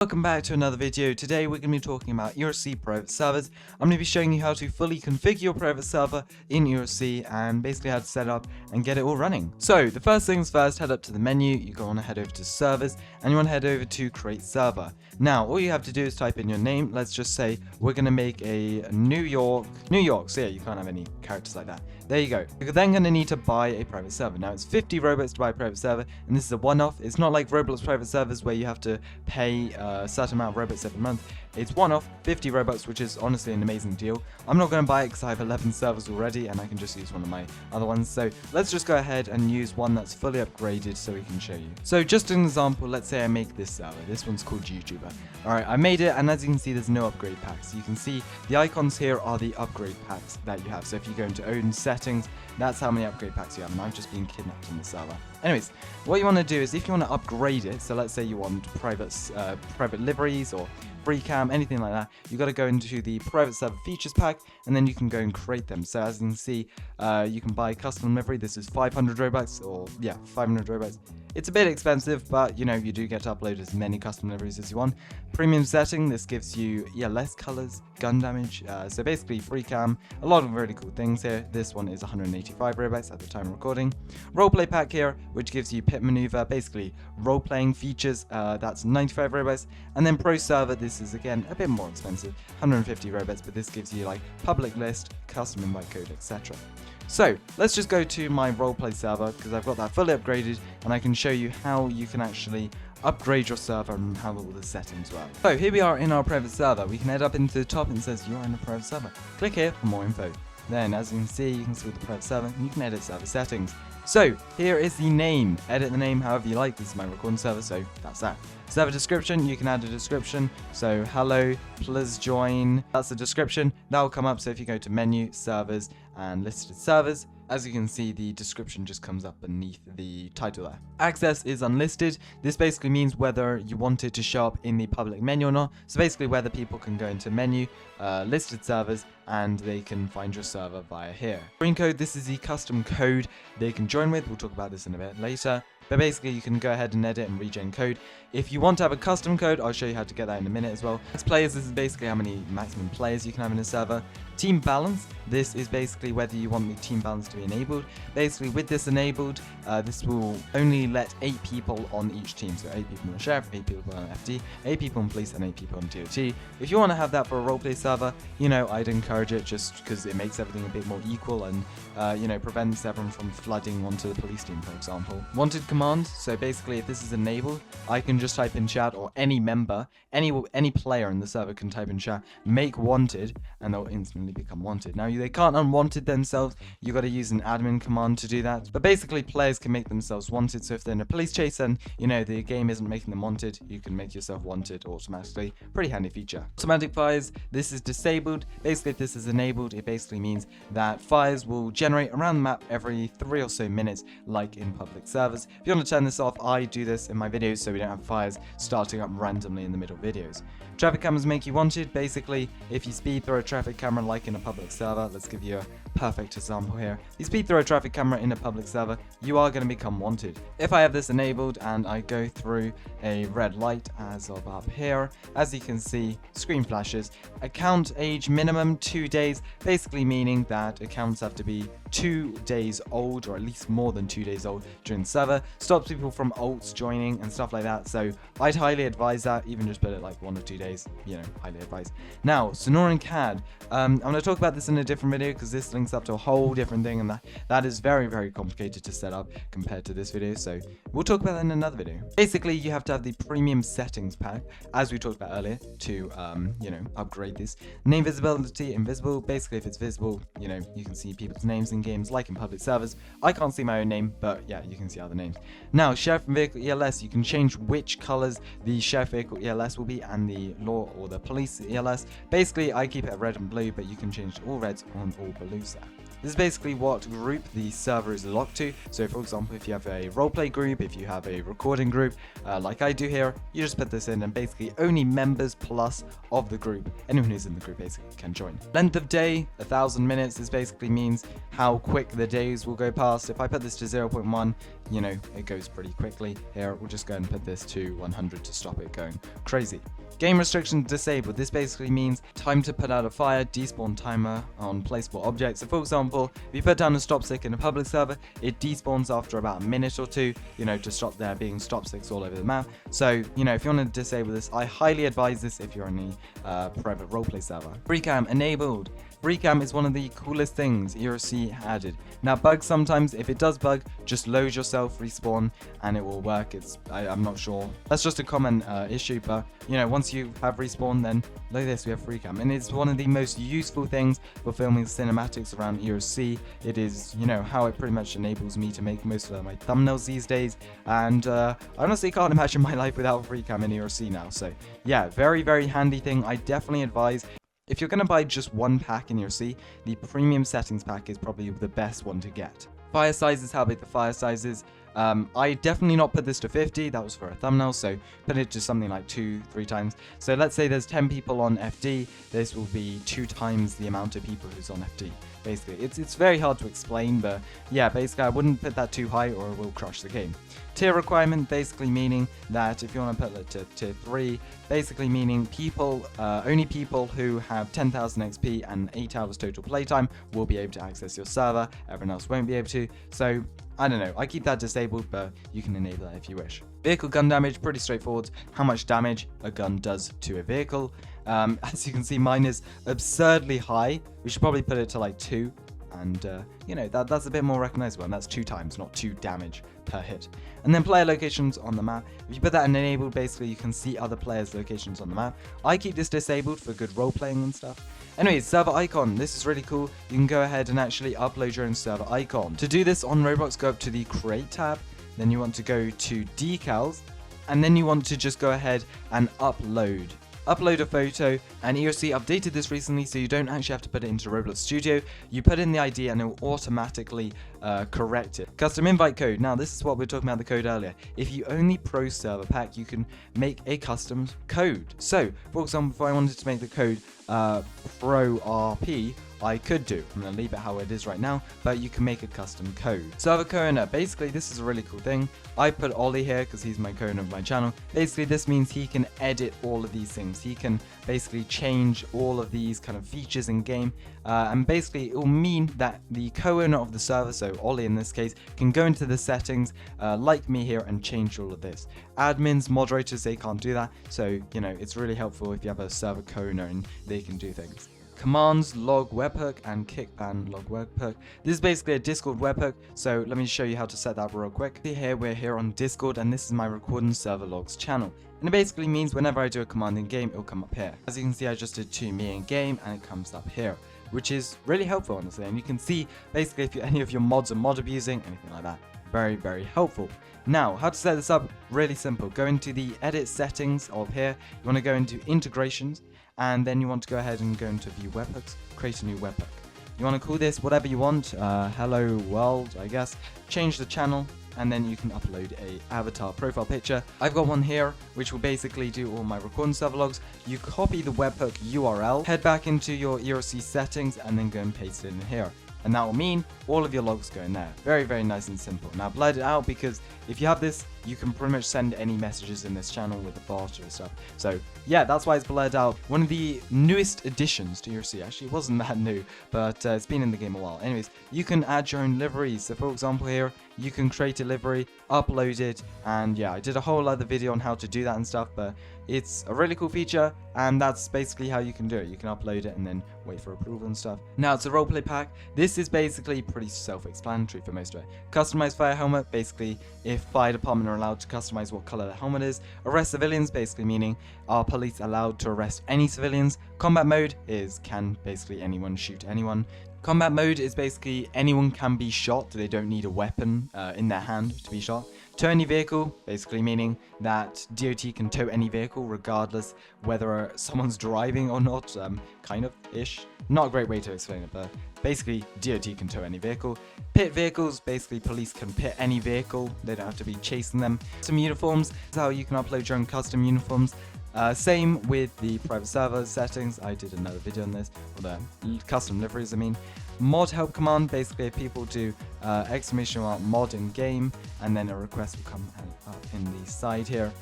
Welcome back to another video. Today we're going to be talking about ERLC private servers. I'm going to be showing you how to fully configure your private server in ERLC and basically how to set up and get it all running. So the first things first, head up to the menu, you want to head over to servers and you want to head over to create server. Now all you have to do is type in your name. Let's just say we're going to make a New York, so yeah, you can't have any characters like that. There you go. You're then going to need to buy a private server. Now it's 50 Robux to buy a private server and this is a one-off. It's not like Roblox private servers where you have to pay a certain amount of Robux every month. It's one-off, 50 Robux, which is honestly an amazing deal. I'm not going to buy it because I have 11 servers already and I can just use one of my other ones. So let's just go ahead and use one that's fully upgraded so we can show you. So just an example, let's say I make this server. This one's called YouTuber. Alright, I made it and as you can see there's no upgrade packs. You can see the icons here are the upgrade packs that you have. So if you go into own settings, that's how many upgrade packs you have and I've just been kidnapped on the server. Anyways, what you want to do is if you want to upgrade it, so let's say you want private liveries or free cam, anything like that, you got to go into the private server features pack and then you can go and create them. So as you can see, you can buy custom livery. This is 500 Robux or yeah, 500 Robux. It's a bit expensive, but you know, you do get to upload as many custom liveries as you want. Premium setting, this gives you less colors, gun damage, so basically free cam, a lot of really cool things here. This one is 185 Robux at the time of recording. Roleplay pack here, which gives you pit maneuver, basically role-playing features, that's 95 Robux. And then pro server, this is again a bit more expensive, 150 Robux, but this gives you like public list, custom invite code, etc. So let's just go to my roleplay server because I've got that fully upgraded and I can show you how you can actually upgrade your server and how all the settings work. So here we are in our private server. We can head up into the top and it says you are in a private server. Click here for more info. Then as you can see the private server and you can edit server settings. So here is the name. Edit the name however you like. This is my recording server, so that's that. Server description, you can add a description. So hello, please join. That's the description. That will come up. So if you go to menu, servers, and listed servers, as you can see, the description just comes up beneath the title there. Access is unlisted. This basically means whether you want it to show up in the public menu or not. So basically whether people can go into menu, listed servers, and they can find your server via here. Green code, this is the custom code they can join with. We'll talk about this in a bit later. But basically you can go ahead and edit and regen code. If you want to have a custom code, I'll show you how to get that in a minute as well. Max players, this is basically how many maximum players you can have in a server. Team balance, this is basically whether you want the team balance to be enabled. Basically with this enabled, this will only let 8 people on each team. So 8 people on the sheriff, 8 people on FD, 8 people on police, and 8 people on TOT. If you want to have that for a roleplay server, you know, I'd encourage it just because it makes everything a bit more equal and, you know, prevents everyone from flooding onto the police team, for example. Wanted command, so basically if this is enabled, I can just type in chat, or any member, any player in the server can type in chat, make wanted, and they'll instantly become wanted. Now they can't unwanted themselves, you got to use an admin command to do that, but basically players can make themselves wanted. So if they're in a police chase and you know the game isn't making them wanted, you can make yourself wanted automatically. Pretty handy feature. Automatic fires, this is disabled. Basically if this is enabled, it basically means that fires will generate around the map every 3 or so minutes, like in public servers. If you want to turn this off, I do this in my videos so we don't have fires starting up randomly in the middle of videos. Traffic cameras make you wanted. Basically, if you speed through a traffic camera like in a public server, let's give you a perfect example here. If you speed through a traffic camera in a public server, you are going to become wanted. If I have this enabled and I go through a red light as of up here, as you can see, screen flashes. Account age minimum 2 days, basically meaning that accounts have to be 2 days old or at least more than 2 days old during the server. Stops people from alts joining and stuff like that. So I'd highly advise that, even just put it like 1 or 2 days, you know, highly advised. Now, Sonoran CAD. I'm going to talk about this in a different video because this links up to a whole different thing and that is very, very complicated to set up compared to this video. So we'll talk about that in another video. Basically, you have to have the premium settings pack, as we talked about earlier, to, you know, upgrade this. Name visibility, invisible. Basically, if it's visible, you know, you can see people's names in games like in public servers. I can't see my own name, but yeah, you can see other names. Now, sheriff and vehicle ELS, you can change which colors the sheriff vehicle ELS will be and the law or the police ELS. Basically, I keep it red and blue, but you can change all reds and all blues there. This is basically what group the server is locked to. So for example, if you have a roleplay group, if you have a recording group, like I do here, you just put this in and basically only members plus of the group, anyone who's in the group basically can join. Length of day, 1,000 minutes. This basically means how how quick the days will go past. If I put this to 0.1, you know, it goes pretty quickly. Here, we'll just go and put this to 100 to stop it going crazy. Game restrictions disabled. This basically means time to put out a fire, despawn timer on placeable objects. So for example, if you put down a stop stick in a public server, it despawns after about a minute or two, you know, to stop there being stop sticks all over the map. So, you know, if you want to disable this, I highly advise this if you're on a private roleplay server. Free cam enabled. Free cam is one of the coolest things ERLC added. Now, bugs sometimes, if it does bug, just load yourself, respawn, and it will work. I'm not sure. That's just a common issue, but you know, once you have respawn, then like this, we have free cam, and it's one of the most useful things for filming cinematics around ERLC. It is, you know, how it pretty much enables me to make most of my thumbnails these days, and I honestly can't imagine my life without free cam in ERLC now. So yeah, very, very handy thing. I definitely advise. If you're going to buy just one pack in ERLC, the premium settings pack is probably the best one to get. Fire sizes, how big the fire size is. I definitely not put this to 50, that was for a thumbnail, so put it to something like 2-3 times. So let's say there's 10 people on FD, this will be 2 times the amount of people who's on FD. Basically, it's very hard to explain, but yeah, basically I wouldn't put that too high or it will crush the game. Tier requirement, basically meaning that if you want to put it to tier 3, basically meaning people, only people who have 10,000 XP and 8 hours total playtime will be able to access your server, everyone else won't be able to. So I don't know, I keep that disabled, but you can enable that if you wish. Vehicle gun damage, pretty straightforward. How much damage a gun does to a vehicle. As you can see, mine is absurdly high. We should probably put it to like 2. And, you know, that's a bit more recognizable, and that's 2 times, not 2 damage per hit. And then player locations on the map. If you put that in enabled, basically you can see other players' locations on the map. I keep this disabled for good role-playing and stuff. Anyways, server icon. This is really cool. You can go ahead and actually upload your own server icon. To do this on Roblox, go up to the Create tab. Then you want to go to Decals. And then you want to just go ahead and upload a photo, and ERLC updated this recently, so you don't actually have to put it into Roblox Studio. You put in the ID and it will automatically correct it. Custom invite code. Now this is what we were talking about the code earlier. If you only pro server pack, you can make a custom code. So for example, if I wanted to make the code pro RP, I could do. I'm going to leave it how it is right now, but you can make a custom code. Server co-owner. Basically, this is a really cool thing. I put Ollie here because he's my co-owner of my channel. Basically, this means he can edit all of these things. He can basically change all of these kind of features in game. And basically, it will mean that the co-owner of the server, so Ollie in this case, can go into the settings like me here and change all of this. Admins, moderators, they can't do that. So, you know, it's really helpful if you have a server co-owner and they can do things. Commands, log webhook, and kickban log webhook. This is basically a Discord webhook, so let me show you how to set that up real quick. Here we're here on Discord, and this is my recording server logs channel. And it basically means whenever I do a command in game, it'll come up here. As you can see, I just did to me in game, and it comes up here, which is really helpful, honestly. And you can see basically if any of your mods are mod abusing, anything like that. Very, very helpful. Now, how to set this up? Really simple. Go into the edit settings of here. You want to go into integrations, and then you want to go ahead and go into view webhooks, create a new webhook. You want to call this whatever you want, hello world, I guess. Change the channel, and then you can upload a avatar profile picture. I've got one here, which will basically do all my recording server logs. You copy the webhook URL, head back into your ERLC settings, and then go and paste it in here. And that will mean all of your logs go in there. Very, very nice and simple. Now, blur it out, because if you have this, you can pretty much send any messages in this channel with the bot or stuff. So yeah, that's why it's blurred out. One of the newest additions to ERLC. Actually, it wasn't that new, but it's been in the game a while. Anyways, you can add your own liveries. So for example here, you can create a livery, upload it, and yeah, I did a whole other video on how to do that and stuff, but it's a really cool feature, and that's basically how you can do it. You can upload it and then wait for approval and stuff. Now, it's a roleplay pack. This is basically pretty self-explanatory for most of it. Customized fire helmet, basically if fire department are allowed to customize what color the helmet is. Arrest civilians, basically meaning are police allowed to arrest any civilians. Combat mode is can basically anyone shoot anyone. Combat mode is basically anyone can be shot. They don't need a weapon in their hand to be shot. Tow any vehicle, basically meaning that DOT can tow any vehicle regardless whether someone's driving or not, kind of ish. Not a great way to explain it, but basically DOT can tow any vehicle. Pit vehicles, basically police can pit any vehicle, they don't have to be chasing them. Some uniforms, this is how you can upload your own custom uniforms. Same with the private server settings. I did another video on this, or the custom liveries I mean. mod help command. Basically, if people do !mod in game, and then a request will come up in the side here.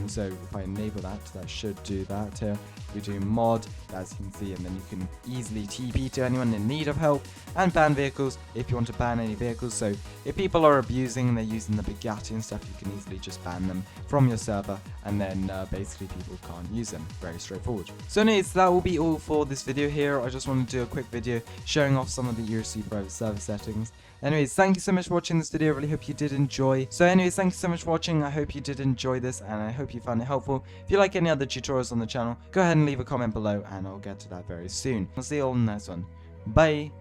So if I enable that, that should do that here. We do mod, as you can see, and then you can easily TP to anyone in need of help, and ban vehicles if you want to ban any vehicles. So if people are abusing and they're using the Bugatti and stuff, you can easily just ban them from your server, and then basically people can't use them. Very straightforward. So anyways, that will be all for this video here. I just wanted to do a quick video showing off some of the ERLC private server settings. Anyways, thank you so much for watching this video. I really hope you did enjoy. So anyways, thank you so much for watching. I hope you did enjoy this, and I hope you found it helpful. If you like any other tutorials on the channel, go ahead and leave a comment below, and I'll get to that very soon. I'll see you all in the next one. Bye!